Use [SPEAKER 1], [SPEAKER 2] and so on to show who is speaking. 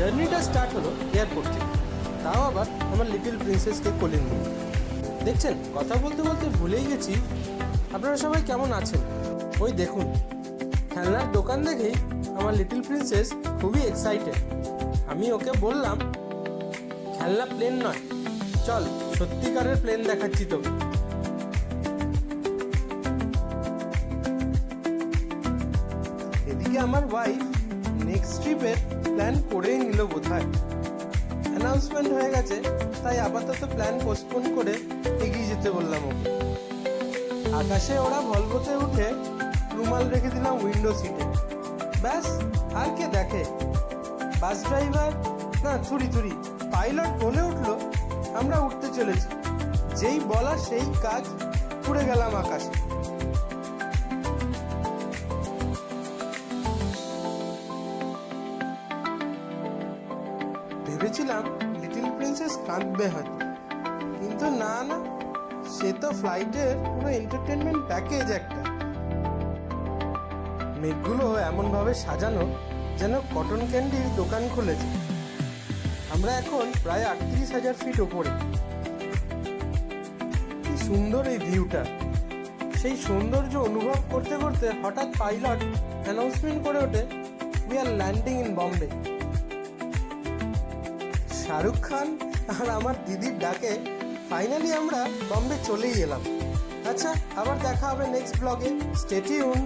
[SPEAKER 1] জার্নিটা স্টার্ট হলো এয়ারপোর্ট থেকে, তাও আবার আমার লিটল প্রিন্সেসকে কোলে নিয়ে। দেখছেন, কথা বলতে বলতে ভুলেই গেছি আপনারা সবাই কেমন আছেন। ওই দেখুন, খেলনার দোকান দেখেই আমার লিটল প্রিন্সেস খুবই এক্সাইটেড। আমি ওকে বললাম, খেলনা প্লেন নয়, চল সত্যিকারের প্লেন দেখাচ্ছি তোকে। এদিকে আমার ওয়াইফ নেক্সট ট্রিপের প্ল্যান করেই নিল বোধহয়। অ্যানাউন্সমেন্ট হয়ে গেছে, তাই আপাতত প্ল্যান পোস্টপোন করে এগিয়ে যেতে বললাম ওকে। আকাশে ওরা ভলভোতে উঠে রুমাল রেখে দিলাম উইন্ডো সিটে। ব্যাস, আর কে দেখে। বাস ড্রাইভার না থুড়ি পাইলট বলে উঠলো, আমরা উঠতে চলেছি। যেই বলা সেই কাজ, উড়ে গেলাম আকাশে। ভেবেছিলাম লিটল প্রিন্সেস কাঁদবে হয়তো, কিন্তু না, সে তো ফ্লাইটের পুরো এন্টারটেনমেন্ট প্যাকেজ একটা। মেঘগুলো এমনভাবে সাজানো যেন কটন ক্যান্ডির দোকান খুলেছে। আমরা এখন প্রায় 38,000 ফিট ওপরে। কি সুন্দর এই ভিউটা। সেই সৌন্দর্য অনুভব করতে করতে হঠাৎ পাইলট অ্যানাউন্সমেন্ট করে ওঠে, we are landing in Bombay. Shahrukh Khan আর আমার দিদির ডাকে ফাইনালি আমরা বম্বে চলেই এলাম। আচ্ছা, আবার দেখা হবে নেক্সট ব্লগে। Stay tuned.